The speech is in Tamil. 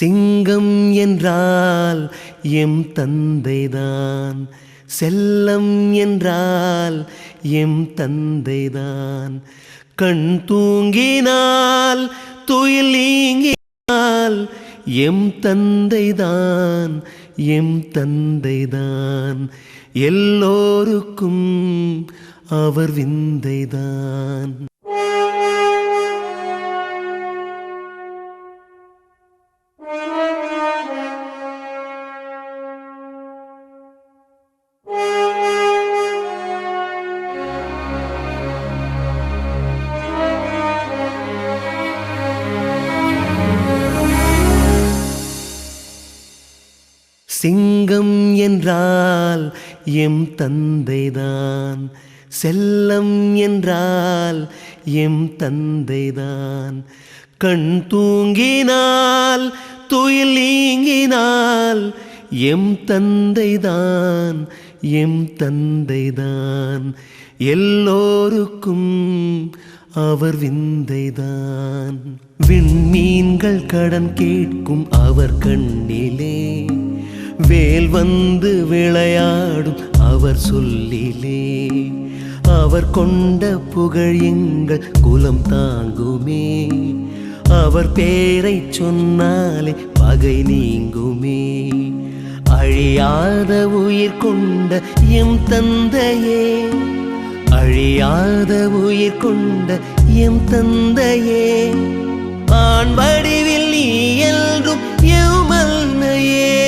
சிங்கம் என்றால் எம் தந்தைதான், செல்லம் என்றால் எம் தந்தைதான். கண் தூங்கினால் துயில் நீங்கினால் எம் தந்தைதான், எம் தந்தைதான். எல்லோருக்கும் அவர் விந்தைதான். சிங்கம் என்றால் எம் தந்தைதான், செல்லம் என்றால் எம் தந்தைதான். கண் தூங்கினால் துயில் நீங்கினால் எம் தந்தைதான், எம் தந்தைதான். எல்லோருக்கும் அவர் விந்தைதான். விண்மீன்கள் கடன் கேட்கும் அவர் கண்ணிலே, வேல் வந்து விளையாடும் அவர் சொல்லிலே. அவர் கொண்ட புகழ் எங்கள் குலம் தாங்குமே, அவர் பேரை சொன்னாலே பகை நீங்குமே. அழியாத உயிர் கொண்ட எம் தந்தையே, அழியாத உயிர் கொண்ட எம் தந்தையே. ஆண் வடிவில் நீ என்றும் எம் அன்னையே.